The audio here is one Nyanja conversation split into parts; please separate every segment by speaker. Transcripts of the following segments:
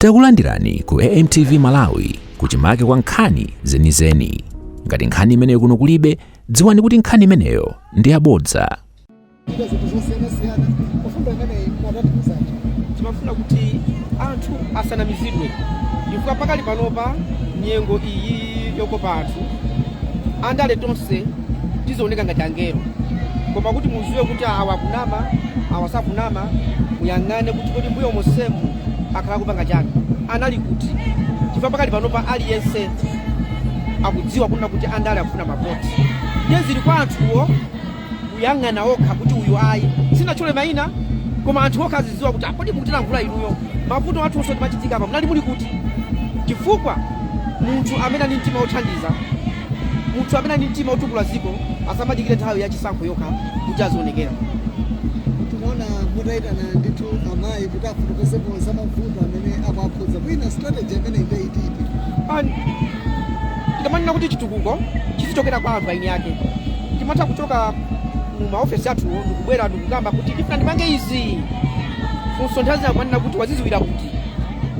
Speaker 1: Takulandirani ku AMTV Malawi kuchimake kwa nkhani zenizeni. Ngati nkhani imeneyo kuno kulibe, dziwani kuti nkhani imeneyo ndi yabodza.
Speaker 2: Timafuna kuti anthu asanamizidwe chifukwa pakali panopa nyengo iyi yokopa anthu andale tonse tizooneka ngati angelo, koma kuti muziwe kuti awa kunama awa sakunama, muyang'ane kuti kodi mbuyo mosemu akhala kupanga chani, anali kuti chifukwa pakali panopa aliyense akudziwa kuna kuti andale akufuna mapoti. Yezili kwa anthuwo kuyang'ana okha kuti uyu ayi sina chole maina, koma anthu okha azidziwa kuti apoti mukutilankhula inuyo mavuto athu onse timachitika apa munali muli kuti. Chifukwa munthu amene ali mtima othandiza, munthu amene ali mtima otukula ziko asamadikire nthawi ya chisankho yokha kuti azionekera.
Speaker 3: Tunaona mutaitana ndithu amayi kuti afotokozepo za mavuto amene akuwakhudza kwina strategy amene imeititi.
Speaker 2: Tikamanena kuti chitukuko chizichokera kwa anthu aini yake. Timatha kuchoka mu maofesi athu ndikubwera ndikugamba kuti ndifuna ndipange izi. Funso nthawi zinakumanena kuti waziziwira kuti.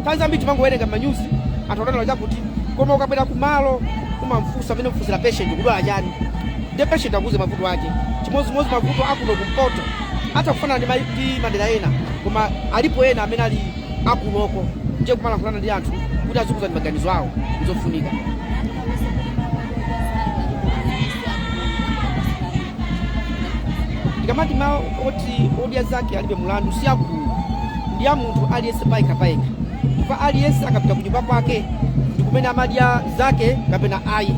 Speaker 2: Nthawi zambiri timangowerenga manyuzi anthu atanena kuti koma ukabwera kumalo kumamfunsa amene mfunsira patient kudwala chani. Ndiye patient akuze mavuto ake. Chimozimozi mavuto akuno kumpoto atafuna ndi madera ena, koma alipo ena amene ali akunoko ndiye kumalankhulana ndi anthu kuti azikuza ndi maganizo awo nzofunika. Tikamati mawu oti Odya Zache Alibe Mlandu si akulu, ndi ya munthu aliyense paika. Chifukwa aliyense akapita ku nyumba kwake ndi kumene amadya zake kapena ayi.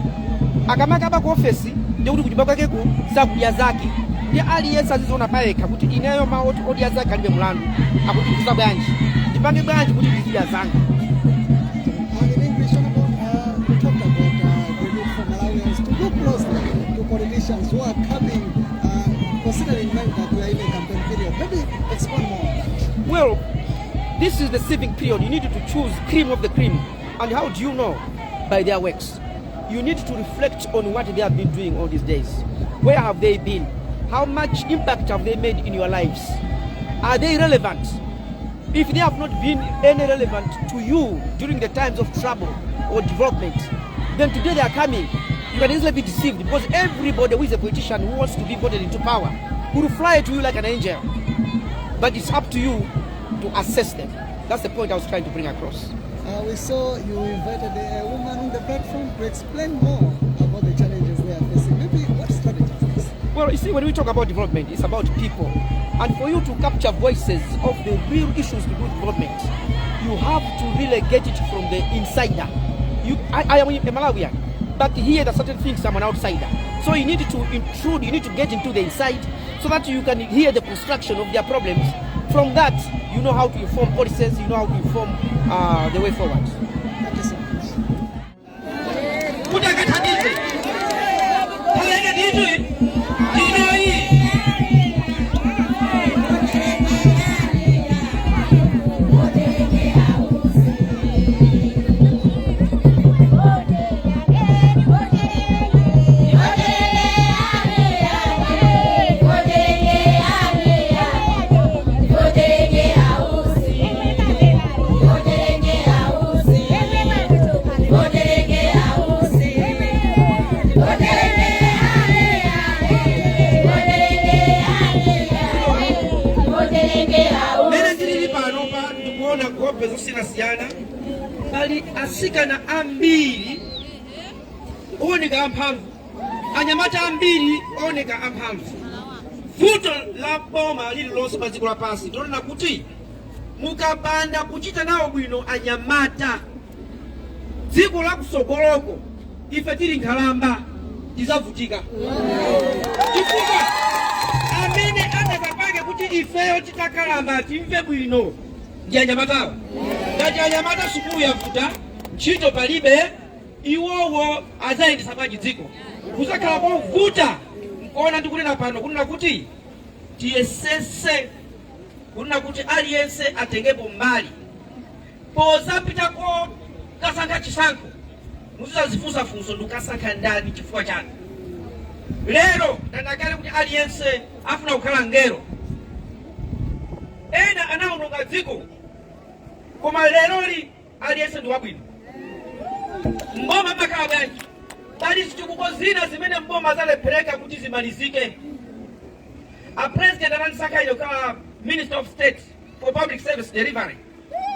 Speaker 2: Akamakaba ku ofesi ndi kuti ku nyumba kwakeko sakudya zake. Ndiye aliyense aziziona paika kuti ineyo mawu oti Odya Zache Alibe Mlandu akutifuza bwanji, ndipange bwanji kuti ndizidya zanga.
Speaker 3: Politicians who are coming, considering that we are in a campaign period. Maybe explain more.
Speaker 2: Well, this is the civic period. You need to choose cream of the cream. And how do you know? By their works. You need to reflect on what they have been doing all these days. Where have they been? How much impact have they made in your lives? Are they relevant? If they have not been any relevant to you during the times of trouble or development, then today they are coming. You can easily be deceived because everybody who is a politician who wants to be voted into power will fly to you like an angel. But it's up to you to assess them. That's the point I was trying to bring across.
Speaker 3: We saw you invited a woman on the platform to explain more about the challenges they are facing. Maybe what strategy is this?
Speaker 2: Well, you see, when we talk about development, it's about people. And for you to capture voices of the real issues to do with development, you have to really get it from the insider. I am a Malawian. But here there are certain things I'm an outsider. So you need to intrude, you need to get into the inside so that you can hear the construction of their problems. From that, you know how to inform policies, you know how to inform the way forward.
Speaker 3: Thank you so much.
Speaker 2: Bali asikana ambiri oneka amphamvu, anyamata ambiri oneka amphamvu. Vuto la boma lililonse pa dziko lapansi tinaona kuti mukapanda kuchita nawo bwino anyamata, dziko la kusogoloko ife tili nkhalamba tizavutika. Chifukwa amene anakapange kuti ifeyo titakalamba timve bwino ndi anyamatawa. Ngati anyamata sukulu yavuta, ntchito palibe, iwowo azayendesa bwanji dziko. Kuzakhala kovuta nkuona ndikunena pano kunena kuti tiyesese kunena kuti aliyense atengepo mbali. Pozapitako kasankha chisankho, muzizazifunsa funso ndikusankha ndani chifukwa chani. Lero ndandakale kuti aliyense afuna kukhala ngelo. Ena anaononga dziko koma lero aliyense ndi wabwino. Mboma mpaka bwanji pali zitukuko zina zimene mboma zalephereka kuti zimalizike. A president ananisakayo kama Minister of State for Public Service Delivery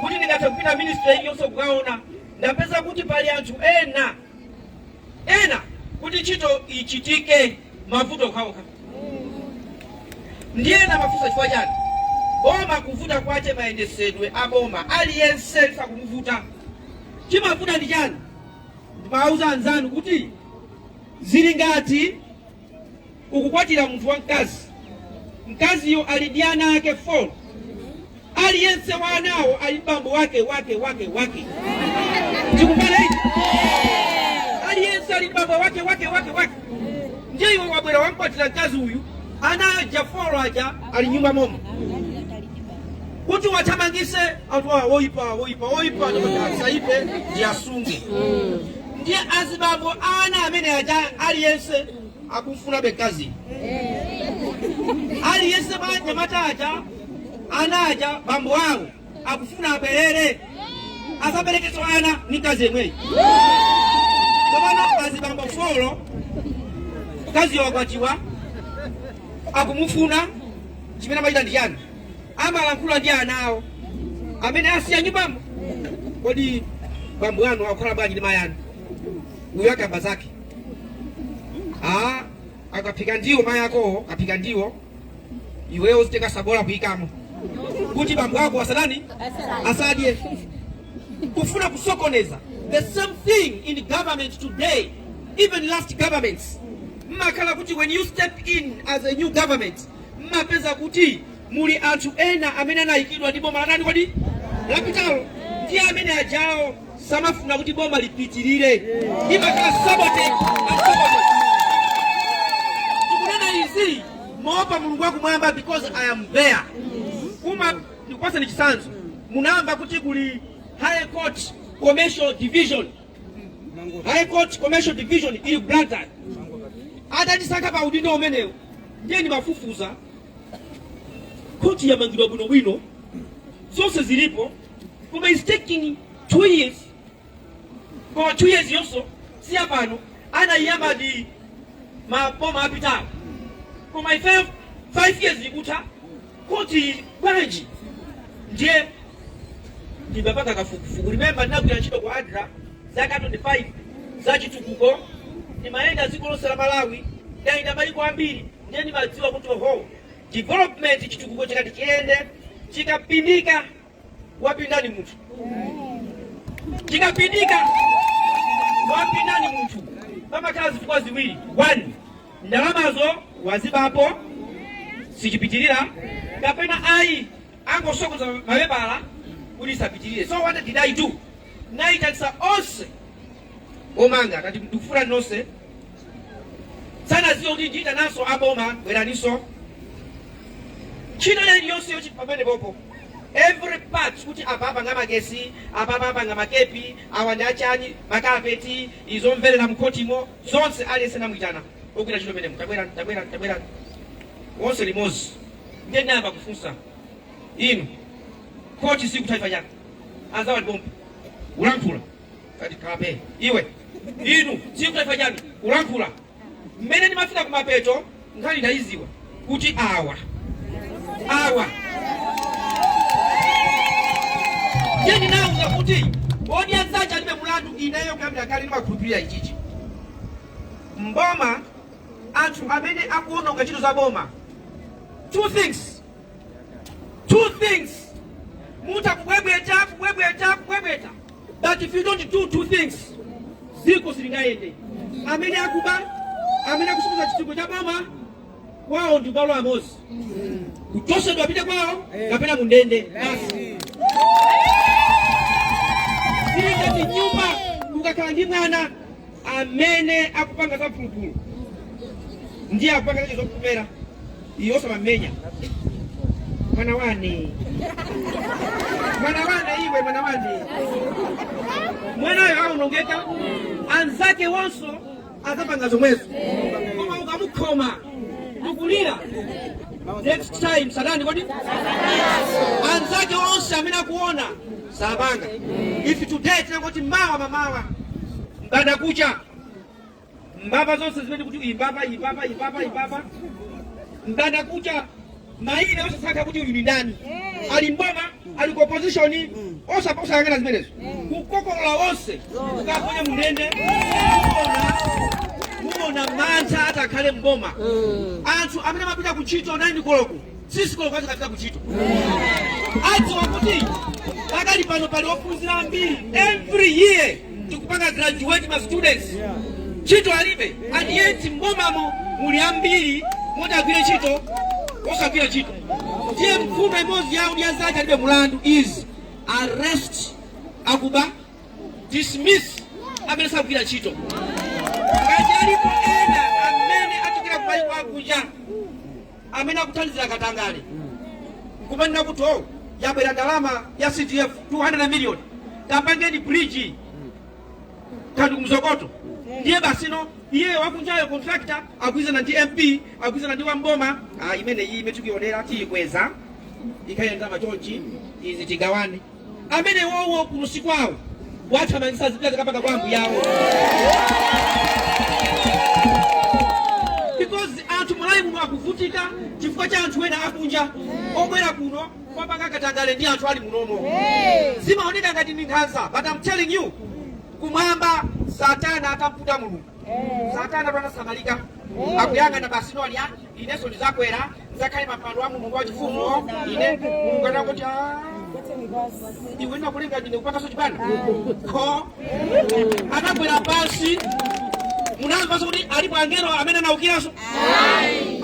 Speaker 2: kuti ndingathe kupita ministry iliyonse kukaona ndapeza kuti pali anthu ena kuti ntchito ichitike mavuto okhaokha. Ndiye mafunsa chifukwa chani boma kuvuta kwache mayendesedwe a boma aliyense sakumuvuta. Chimavuta ndi chani? Ndimawuza anzanu kuti zili ngati ukukwatira munthu wamkazi, mkaziyo ali ndi ana ake 4, aliyense wa anawo ali bambo wake. Ndikupala hichi aliyense ali bambo wake. Ndiye iwe wabwera wamkwatira mkazi uyu ana aja 4 aja ali nyumba momo kuti wathamangise anthu woipa saipe ndi asunge. Ndiye azibambo ana amene aja aliyense akufuna bekazi. Aliyense banyamata aja ana aja bambo wawo akufuna aberere asaberekeso ana ni kazi yemweyi. Komano azibambo 4 kazi wakwatiwa akumufuna chimene amaita ndi chani amalankhula ndi anawo amene asiya nyumbamo. Kodi bambo wanu akukhala bwanji ndi mayi anu? Uyu akamba zake akaphika ndiwo mayi akowo aphika ndiwo iweyo uziteka sabola kuyikamo kuti bambo wako asadye. Kufuna kusokoneza. The same thing in government today, even last governments. Mmakhala kuti when you step in as a new government mmapeza kuti muli anthu ena amene anayikidwa ndi boma lanani kodi lapitalo. Ndiye amene ajawo samafuna kuti boma lipitirire. Imakhala sabotage. Tikunena izi moopa Mulungu wakumwamba because I am there. Kuma ndikukwasa ni chisanzo munamba kuti kuli High Court Commercial Division. High Court Commercial Division ili Blantyre. Adatisaka pa udindo umenewo ndiye ni mafufuza koti ya mangidwa bwino zonse zilipo. Kuma is taking 2 years. Kwa 2 years yonso siya pano anayamba di maboma apita. Kuma 5 years ikuta koti bwanji ndiye ndibapata kafukufuku. Remember nakuya ntchito kwa ADRA zaka 25 zachitukuko nimaenda dziko lonse la Malawi ndaenda maiko ambiri ndiye nimadziwa kuti development chitukuko chikati chiende chikapindika wapindani munthu. Chikapindika wapindani munthu pamakhala zifukwa ziwiri. 1 ndalamazo wazibapo sichipitirira kapena ayi angosokoza mapepala kuti isapitirire. So what did I do? Naitanisa onse omanga kati ndikufuna nonse sana ziyo kuti ndiita naso aboma bweraniso chino leni yonse yochi pamene popo every part kuti apapa nga magesi apapa nga makepi awandachani makapeti izomverera mkotimo zonse aliyense namwitana okuita chino menemo tabwera wonse limozi. Ndiye namba kufunsa inu koti siku taifa yako anzawa libomba ulankhula kati kape iwe inu siku taifa yako ulankhula mmene ndimafika kumapeto nkhani ndaiziwa kuti awa ndiye ndinawuza kuti Odya Zache Alibe Mlandu ineyo kuyambira kale ndimakhulupirira ichichi mboma anthu amene akuononga ntchito za boma. Two things muta kubwebweta. But if you don't do 2 things ziko silingayende. Amene akuba amene akusukuza chitukuko cha boma wao ndi balo amozi kutosedwa apite kwao kapena mundende basi. Singati nyumba kukakhala ndi mwana amene akupanga za pulupulu ndiye akupanga za kupera iyo samamenya mwana wane iwe mwana wane mwanayo aunongeka anzake wonso azapanga zomwezo koma ukamukoma ukulira next time sadani kodi anzake wonse amene akuona sapanga if today tinangoti mawa mamawa mbanda kucha mbaba zonse zimene kuti ibaba mbanda kucha maina osasaka kuti uli ndani ali mboma ali ku opposition osapangana zimenezo kukokola onse ukaponya mundende muona mantha atakhale mboma anthu amene amapita kuchito 9 koloko sisi koloko azikafika kuchito adziwa kuti pakali pano pali ophunzira ambiri every year tikupanga graduate ma students chito alibe and yet mbomamo muli ambiri motagwire chito osagwira chito ndiye mfundo imodzi ya Odya Zache Alibe Mlandu is arrest akuba dismiss amene sagwira chito ngati alipo ena amene achokera ku mayiko akunja amene akuthandizira katangale kumanena kuti yabwera ndalama ya CDF 200 million tapangeni bridge kandi kumzokoto ndiye basino iye wakunjayo contractor agwizana ndi MP agwizana ndi wamboma imene iyi imetukionera tiyikweza ikayenda machonchi izi tigawane amene wowo kumusiku awo wathamangisa zipita zakapanga kwa ambu yawo because anthu mulayi muno akuvutika chifukwa cha anthu ena akunja obwera kuno kwapanga katangale ndi anthu ali munomo zimaoneka ngati ndi nkhanza but I'm telling you kumwamba Satana atamputa Mulungu Satana twanasamalika akuyang'ana basino ali ineso ndizakwera nzakhale mapando a Mulungu wachifumu ine Mulungu anangoti iwe ndakulenga ndine kupanga so chipanda ko anakwera pasi munamva kuti alipo angelo amene anaukiraso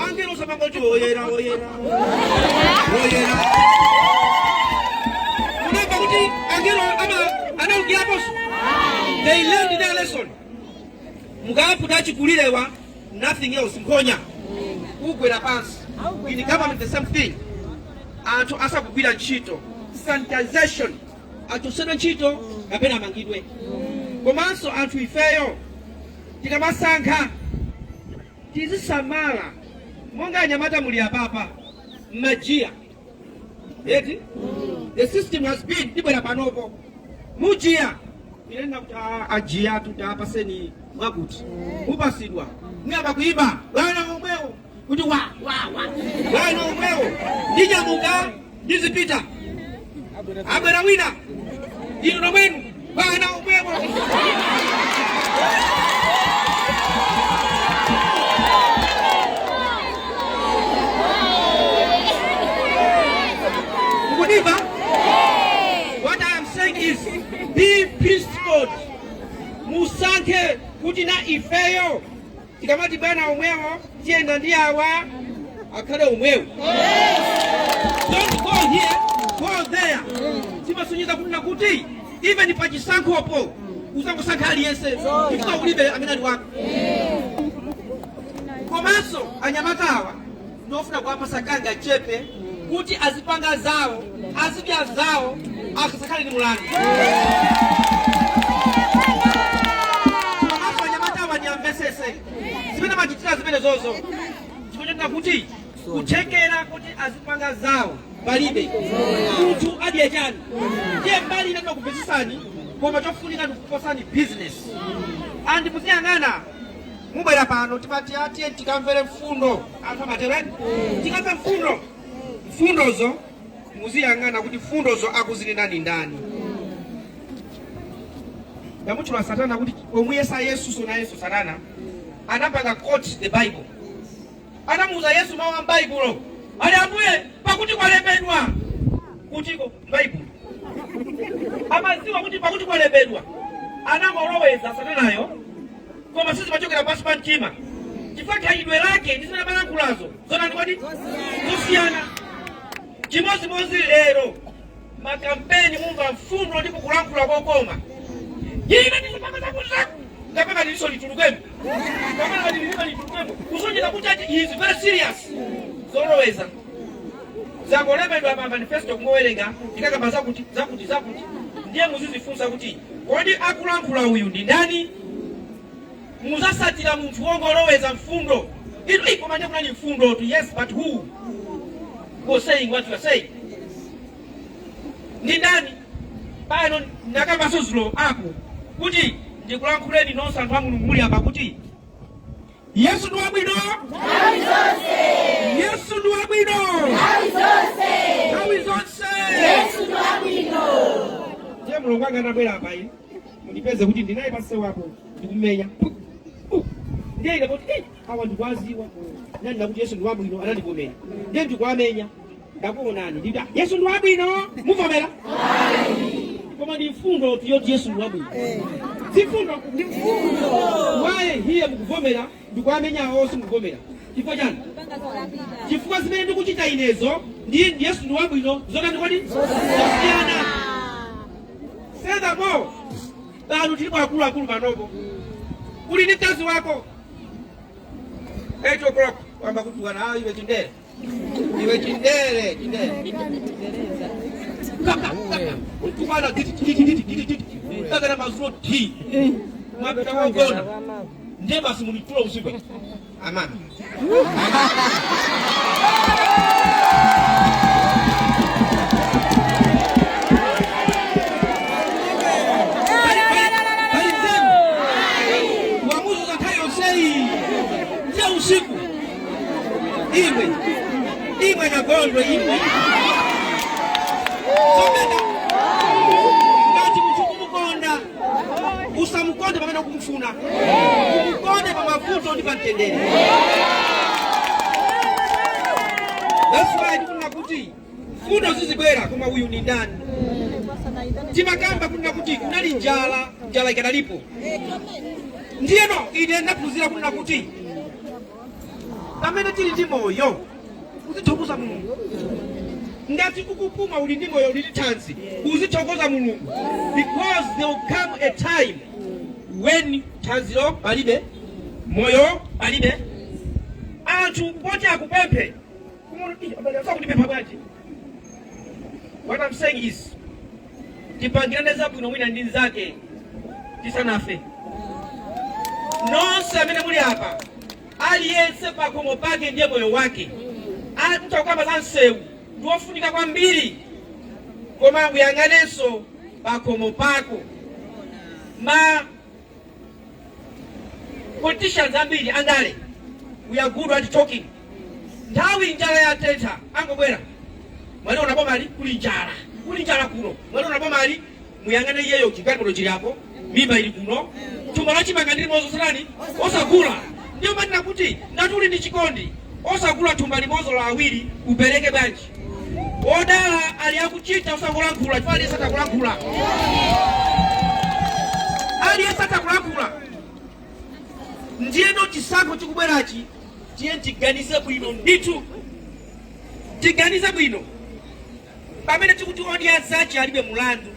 Speaker 2: angelo samangoti oyera munamva kuti angelo anaukiraponso they learned their lesson mukaputa chikulirewa nothing else nkonya ugwera pansi in the government the same thing anthu asakugwira ntchito sanitization atosena ntchito kapena amangidwe komanso anthu ifeyo tikamasankha tizisamala monga anyamata muli apapa m'majia eti the system has been tibwera panopo mujia inena kuti ajia tutapaseni mwakuti mupasidwa ngaba kuiba bwana omwewo kuti wa bwana omwewo ndijamuka ndizipita abwera wina ino nomwenu bwana omwewo mukuniba what I am saying is be peaceful musankhe kuti na ifeyo tikamati bwana omwewo tiyenda ndi awa akhale omwewo don't go here go there timasonyeza kuti nakuti even pachisankhopo usangosankha aliyense chifukwa ulibe amene ali wako komanso anyamata awa ndofuna kuwapasa kanga chepe kuti azipanga zawo azidya zawo akasakhale ni mulandu komanso anyamata awa ndiyamvesese zimene machitira zimene zozo chikuchitira kuti kuthekera kuti azipanga zawo palibe munthu adye chani ndiye mbali ine timakupesesani koma chofunika ndikuposani business andi muziyang'ana mubwera pano tipati atiye tikamvere mfundo anthu amatereni tikamve mfundozo muziyang'ana kuti mfundozo akuzinenani ndani ndamuchula Satana kuti omuyesa Yesu sona Yesu Satana anapanga quote the Bible anamuuza Yesu mawu a Bible ali ambuye pakuti kwalembedwa kutiko Bible amaziwa kuti pakuti kwalembedwa anamoloweza Satanayo koma sisi machokera pasi pa mtima chifukwa khalidwe lake ndi zimene amalankhulazo zona ndikoti kusiyana chimodzimodzi lero makampeni mumva mfundo ndi kukulankhula kokoma ine ndizipanga zakuti zako ngapanga ndiliso litulukwemo ngapanga ndiliso litulukwemo kusonyeza kuti ati is very serious zoloweza zakolembedwa pa manifesto kumowerenga ndikakamba zakuti ndiye muzizifunsa kuti kodi akulankhula uyu ndi ndani muzasatira munthu wongoloweza mfundo ino ikomanya kuna ni mfundo to yes but who was saying what you are saying ndi ndani pano ndakamasozulo ako kuti ndikulankhuleni nonse anthu a Mulungu muli apa kuti Yesu ndi wabwino nthawi zonse. Yesu ndi wabwino nthawi zonse. Yesu ndi wabwino. Ndiye Mulungu anga anabwera apa ine mundipeze kuti ndinaye pansewu apo ndikumenya. Ndiye ine kuti awa ndikwaziwa nani ndakuti Yesu ndi wabwino anandikomera. Ndiye ndikuamenya ndakuonani nditi Yesu ndi wabwino muvomera. Koma ndi mfundo yoti Yesu ndi wabwino. Sifundo ndi mfundo. Waye hiye mukuvomera ndikuamenya onse mukuvomera. Chifukwa chani? Chifukwa zimene ndikuchita inezo ndi Yesu ndi wabwino zona ndikodi zosiyana. Furthermore, pano tilipo akulu panopo. Uli ndi mkazi wako 8 o'clock kwamba kuti wana iwe chindere. Iwe chindere. Kaka. Ukubana titi. Kaka na mazulo ti. Mwapita wangona. Ndiye basi munitula usiku. Amana. Usiku imwe na gondwe imwe somena ngati muchukumukonda usamukonde pamene kumufuna umukonde pa mavuto ndi pa mtendere. That's why tikuna kuti fundo zizibwera koma uyu ni ndani. Timakamba kuna kuti kunali njala ikanalipo. Ndiyeno ine ndaphunzira kuna kuti pamene tili ndi moyo uzithokoza Mulungu. Ngati ukupuma uli ndi moyo uli ndi thanzi uzithokoza Mulungu, because there will come a time when thanzilo palibe, moyo palibe, anthu poti akupemphe sakutipempha bwanji. What I'm saying is tipangirane zabwino mwina ndi nzake tisanafe. Nonse amene muli apa aliyense pakomo pake ndiye moyo wake. Mtakukamba za nsewu ndiwofunika kwambiri, koma uyang'anenso pakomo pako. Ma politicians ambiri andale we are good at talking. Nthawi njala ya teta angobwera mwali unaboma ali kuli njala kuno, mwali unaboma ali muyang'ane iyeyo chigatolo chiliapo, mimba ili kuno, tumala chimanga ndili mozo sanani osagula. Ndiyo manina kuti ngatuli ndi chikondi osagula tumba limozo la awiri upereke banji. Odala ali akuchita usakulankhula chifukwa aliyense atakulankhula. Aliyense atakulankhula. Ndiyeno chisankho chikubwerachi tiye tiganize bwino ndithu. Tiganize bwino. Pamene tikuti Odya Zache Alibe Mlandu,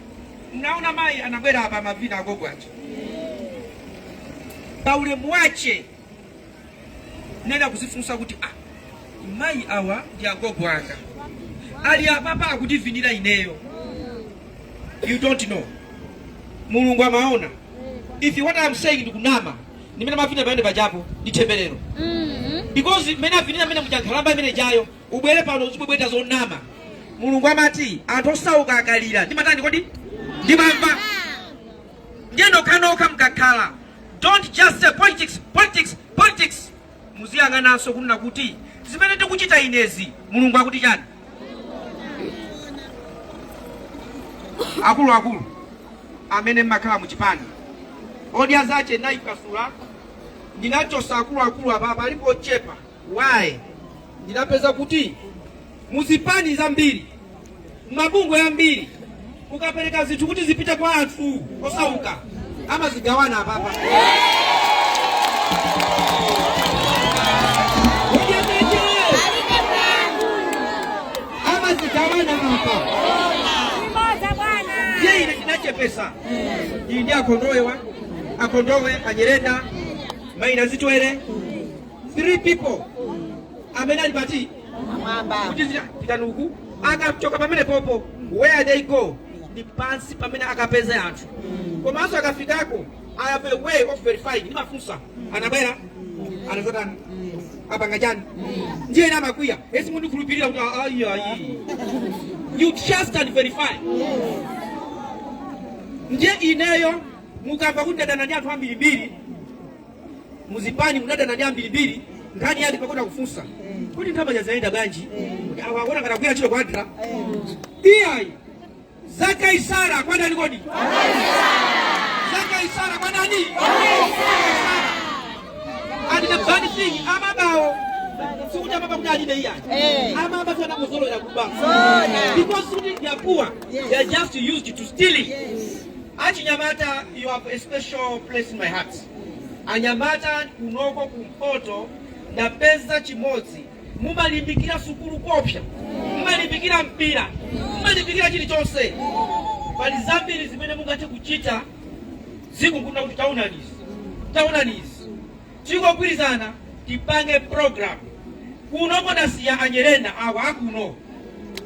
Speaker 2: mnaona mayi anabwera apa mavina agogo acho. Paulemu wache nenda kuzifunsa kuti mayi awa ndi agogo anga. Ali apapa akutivinira ineyo. You don't know. Mulungu amaona. If what I'm saying ndikunama, nimene mavina pamene pajapo nditemberero. Because mena vinira mene muchankhalamba mene jayo, ubwere pano uzibwebweta zonama. Mulungu amati anthu osauka akalira ndimatani kodi ndimamva. Ndiyeno kanoka mkakhala. Don't just say politics. Muziyang'ananso kunena kuti zimene tikuchita inezi Mulungu akuti chani. Akulu amene mmakhala muchipani Odya Zache naikasula ndinachosa akulu apa alipo chepa. Why? Ndinapeza kuti muzipani zambiri mabungwe ambiri ukapereka zinthu kuti zipite kwa anthu osauka ama zigawana apapa. Ama zigawana hapa. Je, ine kinachepesa ndi akondowe anyerenda maina zitwere 3 people amene alipati kutizira pitanuku akachoka pamene popo where they go ndi pansi pamene akapeza anthu. Komanso akafikako I have a way of verifying. Nimafunsa anabwera anazotana apanga chani ndiye ina makwiya esi mundu kulupirira kuti ayi you trust and verify. Ndiye ineyo mukamba kuti ndadana ndi anthu ambirimbiri muzipani munadana ndi ambirimbiri nkhani yake pakuti kufunsa kuti nthambi zaenda bwanji awakona kana kuya chilo kwadra iyayi Zache Isara kwa nani kodi Zache Isara kwa nani and the bad thing amabao sikuta baba kuti alibe iyayi amaba tana muzolo ya kuba because they are poor they are just used to stealing. Anyamata, you have a special place in my heart. Anyamata kunoko kumpoto na pesa chimozi. Mumalimbikira sukuru kopya. Mumalimbikira mpira. Mumalimbikira chili chose. Bali zambiri zimene mungate kuchita ziku kuna kuti tauna nisi. Chiko kwirizana tipange program. Kunoko nasiya anyerenda awa akuno.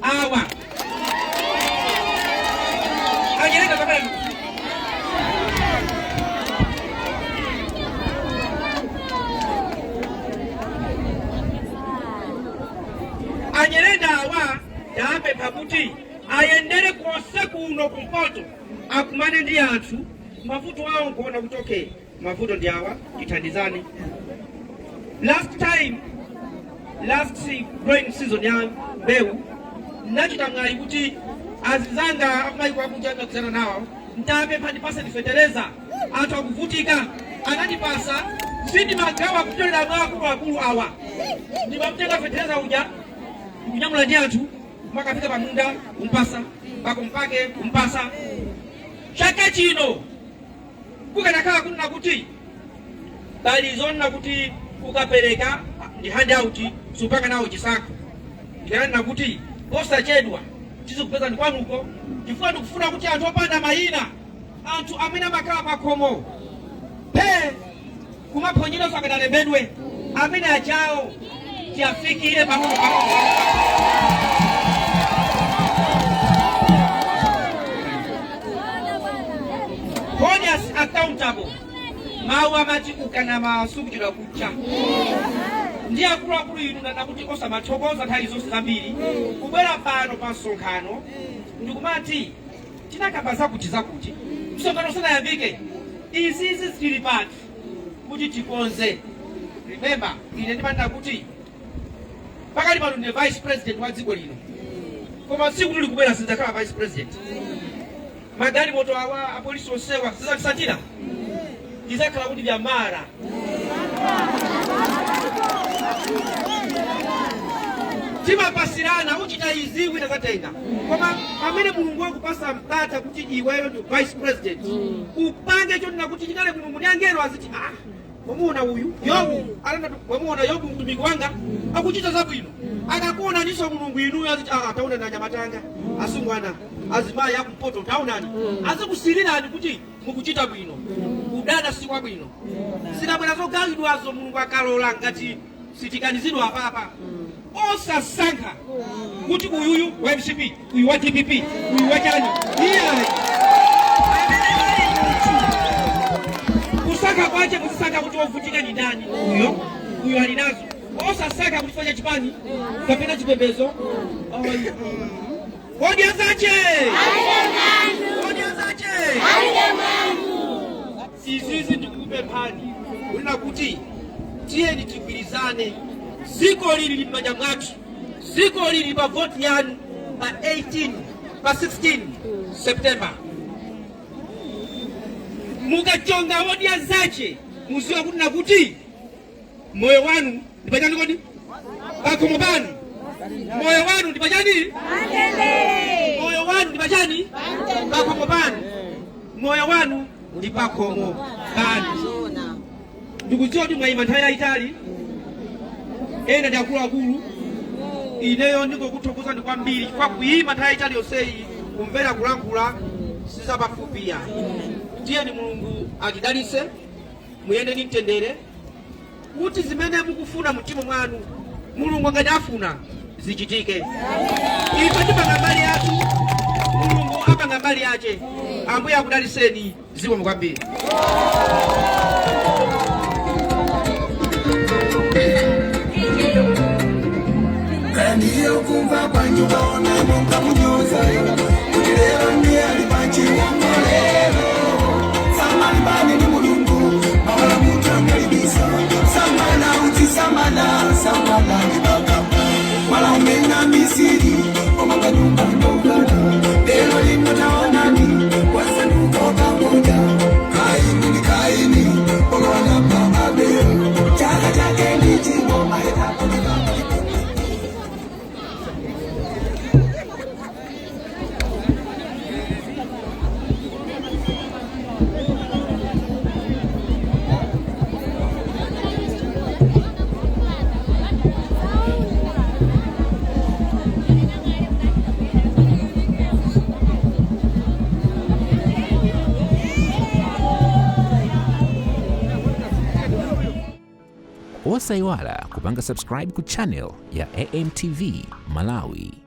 Speaker 2: Awa. Anyerenda kabali. Anyerenda awa yape pakuti ayendere kose kuno kumpoto akumane ndi anthu mavuto awo kuona kutoke mavuto ndi awa itandizane. Last growing season ya mbewu nachita mwayi kuti azizanga amayi kwa kunjanga kuzana nawo ntape pandipasa ndifetereza anthu akuvutika anandipasa sindi magawa kutolera mwakulu akulu awa ndimamtenga fetereza uja kunyamula ndi anthu makafika pamunda kumpasa pakumpake kumpasa chaka chino kukanakhala kunena kuti bali zonna kuti kukapereka ndi handout supanga nawo chisako ndikanena kuti posachedwa tizikupeza ndi kwanuko chifukwa ndikufuna kuti anthu opanda mayina anthu amene amakhala pakhomo pe kumaphwanyira sakadalembedwe amene achawo tiafikire pang'ono. Holders accountable. Mawu amati ukana masukuchira kucha. Ndiye akulu inu nakuti osamathokoza nthawi zonse zambiri kubwera pano pa msonkhano ndikumati tinakabaza kuti msonkhano sanayambike izi zili pati kuti tikonze. Remember ine ndimanda kuti pakali pano ndi vice president wa dziko lino koma tsiku lili kubwera sindzakhala vice president. Magari moto awa apolisi onsewa sizakisatira izakhala kuti byamara timapasirana uchita izi wina zatenga koma amene mulungu wakupasa mpata kuti iweyo ndi vice president upange chonena kuti chikale mulungu ndi angelo aziti wamuona uyu Yobu alanda wamuona Yobu mtumiki wanga akuchita zabwino akakuona niso mulungu inuyo aziti ataona na nyamatanga asungwana azimayi akumpoto taonani azikusirirani kuti mukuchita bwino udada si kwabwino sinabwera zogawidwazo mulungu akalola ngati sitikanizidwa apapa osasankha kuti uyuyu wa MCP uyu wa TPP uyu wa chani iyayi kusaka kwache kusaka kuti ovutika ni ndani uyu alinazo osasaka kufanya chipani kapena chipembezo. Odya Zache Alibe Mlandu izizi ndikupe pani ulina kuti tiyeni tigwirizane ziko lili m'manja mwathu ziko lili pa vote yanu pa 16 September. Mukachonga Odya Zache muziwa kuti nakuti moyo wanu ndipachani kodi pakhomo panu moyo wanu ndipachani moyo wanu ndipachani pakhomo panu moyo wanu ndipakhomo panu. Ndikudziwa kuti mwayima nthawi yayitali ena ndi akuluakulu ineyo ndingokuthokoza ndi kwambiri chifukwa kuyima nthawi yayitali yonseyi kumvera kulankhula sizapafupiya. Tiyeni mulungu atidalitse muyende ndi mtendere kuti zimene mukufuna mtima mwanu mulungu ngati afuna zichitike. Ife tipanga mbali yathu mulungu apanga mbali yache. Ambuye akudalitseni zikomo kwambiri.
Speaker 4: Kandiyo kumva kwanyu baona munga munyoza kuti lero ndi ali panchi wongolera
Speaker 1: osayiwala kupanga subscribe ku channel ya AMTV Malawi.